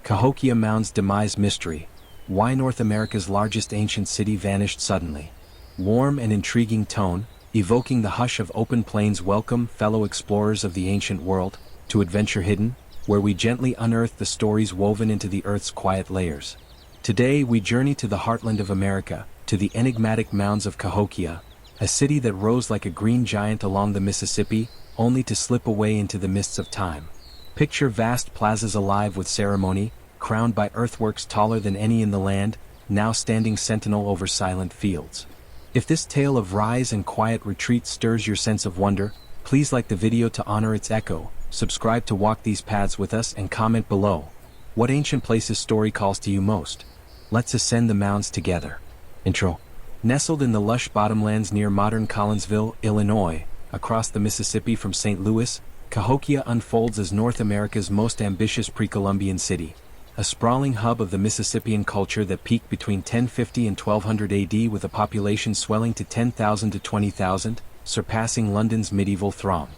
Cahokia Mounds Demise Mystery. Why North America's largest ancient city vanished suddenly. Warm and intriguing tone, evoking the hush of open plains. Welcome, fellow explorers of the ancient world, to Adventure Hidden, where we gently unearth the stories woven into the Earth's quiet layers. Today we journey to the heartland of America, to the enigmatic mounds of Cahokia, a city that rose like a green giant along the Mississippi, only to slip away into the mists of time. Picture vast plazas alive with ceremony, crowned by earthworks taller than any in the land, now standing sentinel over silent fields. If this tale of rise and quiet retreat stirs your sense of wonder, please like the video to honor its echo, subscribe to walk these paths with us, and comment below. What ancient place's story calls to you most? Let's ascend the mounds together. Intro. Nestled in the lush bottomlands near modern Collinsville, Illinois, across the Mississippi from St. Louis, Cahokia unfolds as North America's most ambitious pre-Columbian city, a sprawling hub of the Mississippian culture that peaked between 1050 and 1200 AD with a population swelling to 10,000 to 20,000, surpassing London's medieval throng.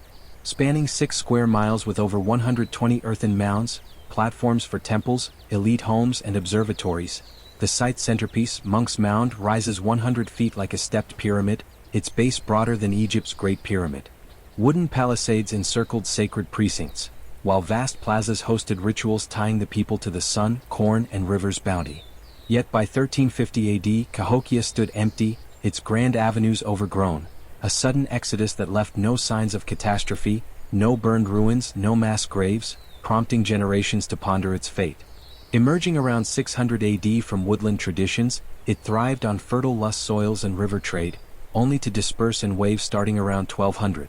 Spanning 6 square miles with over 120 earthen mounds, platforms for temples, elite homes and observatories, the site's centerpiece, Monks Mound, rises 100 feet like a stepped pyramid, its base broader than Egypt's Great Pyramid. Wooden palisades encircled sacred precincts, while vast plazas hosted rituals tying the people to the sun, corn, and river's bounty. Yet by 1350 AD, Cahokia stood empty, its grand avenues overgrown, a sudden exodus that left no signs of catastrophe, no burned ruins, no mass graves, prompting generations to ponder its fate. Emerging around 600 AD from woodland traditions, it thrived on fertile lush soils and river trade, only to disperse in waves starting around 1200.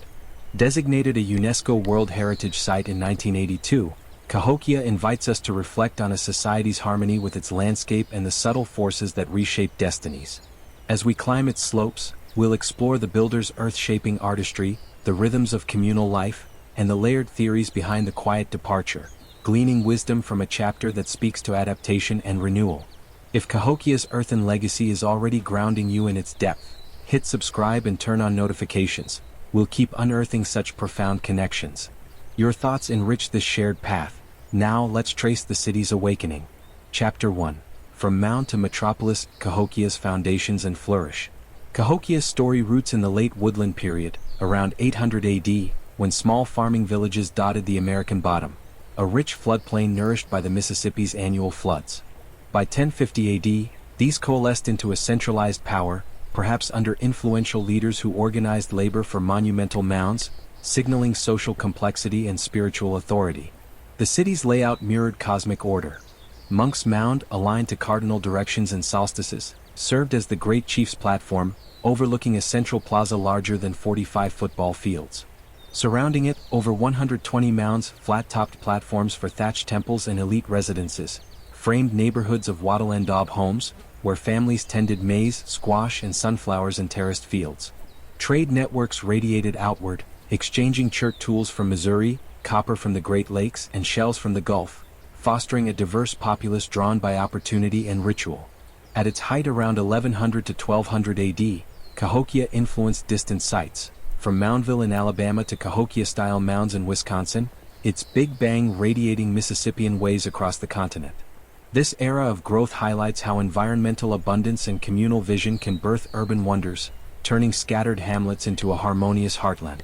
Designated a UNESCO World Heritage Site in 1982, Cahokia invites us to reflect on a society's harmony with its landscape and the subtle forces that reshape destinies. As we climb its slopes, we'll explore the builder's earth-shaping artistry, the rhythms of communal life, and the layered theories behind the quiet departure, gleaning wisdom from a chapter that speaks to adaptation and renewal. If Cahokia's earthen legacy is already grounding you in its depth, hit subscribe and turn on notifications. We'll keep unearthing such profound connections. Your thoughts enrich this shared path. Now let's trace the city's awakening. Chapter 1. From Mound to Metropolis, Cahokia's Foundations and Flourish. Cahokia's story roots in the late woodland period, around 800 AD, when small farming villages dotted the American bottom, a rich floodplain nourished by the Mississippi's annual floods. By 1050 AD, these coalesced into a centralized power, perhaps under influential leaders who organized labor for monumental mounds, signaling social complexity and spiritual authority. The city's layout mirrored cosmic order. Monks Mound, aligned to cardinal directions and solstices, served as the great chief's platform, overlooking a central plaza larger than 45 football fields. Surrounding it, over 120 mounds, flat-topped platforms for thatched temples and elite residences, framed neighborhoods of wattle and daub homes, where families tended maize, squash, and sunflowers in terraced fields. Trade networks radiated outward, exchanging chert tools from Missouri, copper from the Great Lakes, and shells from the Gulf, fostering a diverse populace drawn by opportunity and ritual. At its height around 1100 to 1200 AD, Cahokia influenced distant sites, from Moundville in Alabama to Cahokia-style mounds in Wisconsin, its Big Bang radiating Mississippian ways across the continent. This era of growth highlights how environmental abundance and communal vision can birth urban wonders, turning scattered hamlets into a harmonious heartland.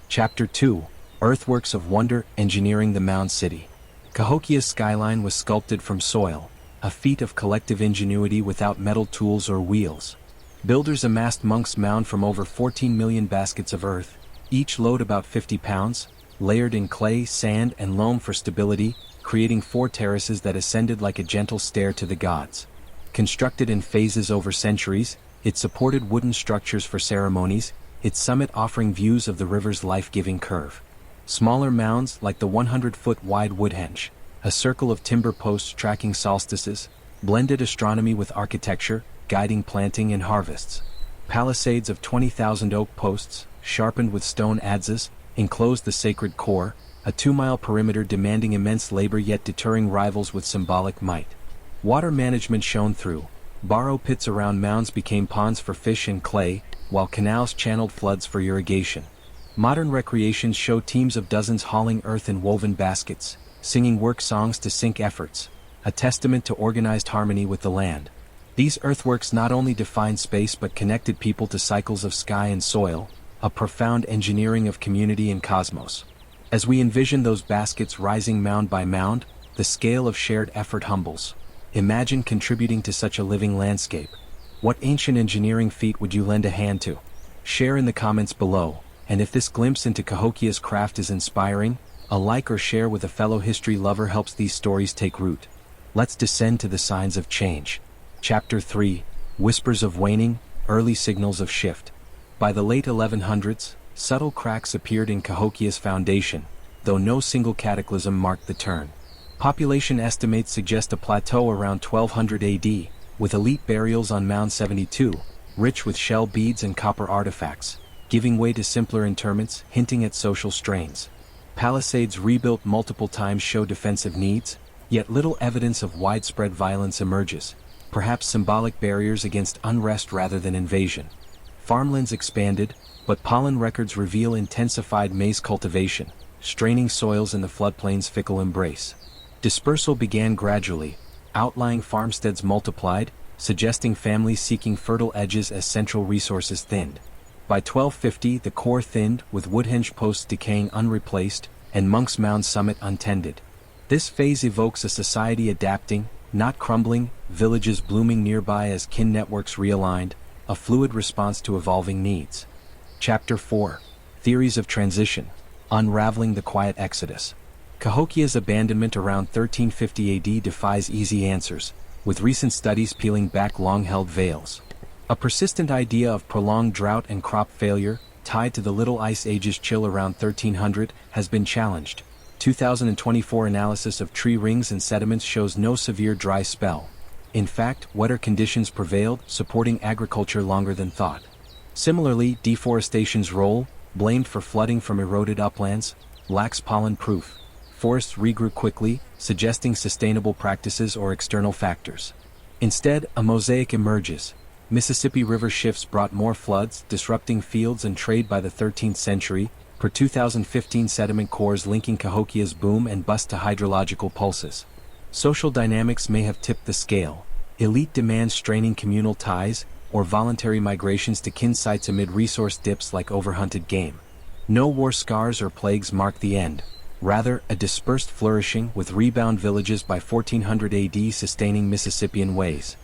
Chapter 2. Earthworks of Wonder, Engineering the Mound City. Cahokia's skyline was sculpted from soil, a feat of collective ingenuity without metal tools or wheels. Builders amassed Monks Mound from over 14 million baskets of earth, each load about 50 pounds, layered in clay, sand, and loam for stability, creating 4 terraces that ascended like a gentle stair to the gods. Constructed in phases over centuries, it supported wooden structures for ceremonies, its summit offering views of the river's life-giving curve. Smaller mounds, like the 100-foot-wide Woodhenge, a circle of timber posts tracking solstices, blended astronomy with architecture, guiding planting and harvests. Palisades of 20,000 oak posts, sharpened with stone adzes, enclosed the sacred core, a 2-mile perimeter demanding immense labor yet deterring rivals with symbolic might. Water management shone through. Borrow pits around mounds became ponds for fish and clay, while canals channeled floods for irrigation. Modern recreations show teams of dozens hauling earth in woven baskets, singing work songs to sync efforts, a testament to organized harmony with the land. These earthworks not only defined space but connected people to cycles of sky and soil, a profound engineering of community and cosmos. As we envision those baskets rising mound by mound, the scale of shared effort humbles. Imagine contributing to such a living landscape. What ancient engineering feat would you lend a hand to? Share in the comments below, and if this glimpse into Cahokia's craft is inspiring, a like or share with a fellow history lover helps these stories take root. Let's descend to the signs of change. Chapter 3, Whispers of Waning, Early Signals of Shift. By the late 1100s, subtle cracks appeared in Cahokia's foundation, though no single cataclysm marked the turn. Population estimates suggest a plateau around 1200 AD, with elite burials on Mound 72, rich with shell beads and copper artifacts, giving way to simpler interments, hinting at social strains. Palisades rebuilt multiple times show defensive needs, yet little evidence of widespread violence emerges, perhaps symbolic barriers against unrest rather than invasion. Farmlands expanded, but pollen records reveal intensified maize cultivation, straining soils in the floodplains' fickle embrace. Dispersal began gradually, outlying farmsteads multiplied, suggesting families seeking fertile edges as central resources thinned. By 1250 the core thinned, with woodhenge posts decaying unreplaced, and Monks Mound summit untended. This phase evokes a society adapting, not crumbling, villages blooming nearby as kin networks realigned, a fluid response to evolving needs. Chapter 4, Theories of Transition, Unraveling the Quiet Exodus. Cahokia's abandonment around 1350 AD defies easy answers, with recent studies peeling back long-held veils. A persistent idea of prolonged drought and crop failure, tied to the Little Ice Age's chill around 1300, has been challenged. 2024 analysis of tree rings and sediments shows no severe dry spell. In fact, wetter conditions prevailed, supporting agriculture longer than thought. Similarly, deforestation's role, blamed for flooding from eroded uplands, lacks pollen proof. Forests regrew quickly, suggesting sustainable practices or external factors. Instead, a mosaic emerges. Mississippi River shifts brought more floods, disrupting fields and trade by the 13th century, per 2015 sediment cores linking Cahokia's boom and bust to hydrological pulses. Social dynamics may have tipped the scale, elite demands straining communal ties, or voluntary migrations to kin sites amid resource dips like overhunted game. No war scars or plagues mark the end, rather a dispersed flourishing with rebound villages by 1400 AD sustaining Mississippian ways.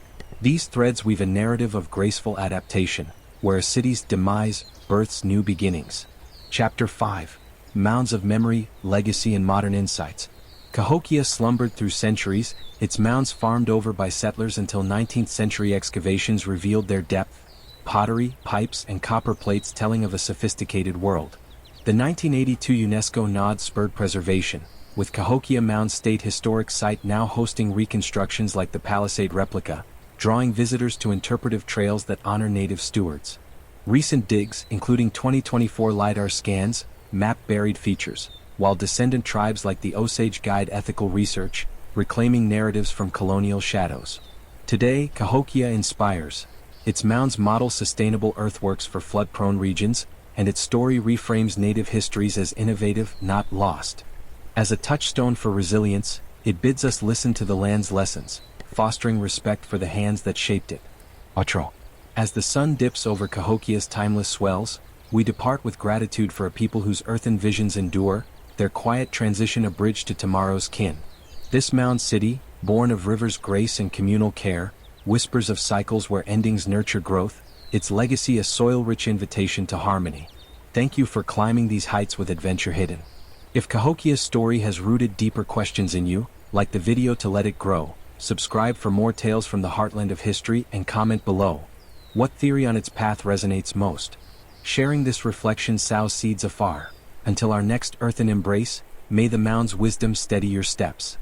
These threads weave a narrative of graceful adaptation, where a city's demise births new beginnings. Chapter 5, Mounds of Memory, Legacy and Modern Insights. Cahokia slumbered through centuries, its mounds farmed over by settlers until 19th century excavations revealed their depth, pottery, pipes and copper plates telling of a sophisticated world. The 1982 UNESCO nod spurred preservation, with Cahokia Mounds State Historic Site now hosting reconstructions like the Palisade replica, drawing visitors to interpretive trails that honor native stewards. Recent digs, including 2024 LiDAR scans, map buried features, while descendant tribes like the Osage guide ethical research, reclaiming narratives from colonial shadows. Today, Cahokia inspires. Its mounds model sustainable earthworks for flood-prone regions, and its story reframes native histories as innovative, not lost. As a touchstone for resilience, it bids us listen to the land's lessons, fostering respect for the hands that shaped it. Otro. As the sun dips over Cahokia's timeless swells, we depart with gratitude for a people whose earthen visions endure, their quiet transition a bridge to tomorrow's kin. This mound city, born of rivers' grace and communal care, whispers of cycles where endings nurture growth, its legacy a soil-rich invitation to harmony. Thank you for climbing these heights with adventure hidden. If Cahokia's story has rooted deeper questions in you, like the video to let it grow, subscribe for more tales from the heartland of history and comment below. What theory on its path resonates most? Sharing this reflection sows seeds afar. Until our next earthen embrace, may the mound's wisdom steady your steps.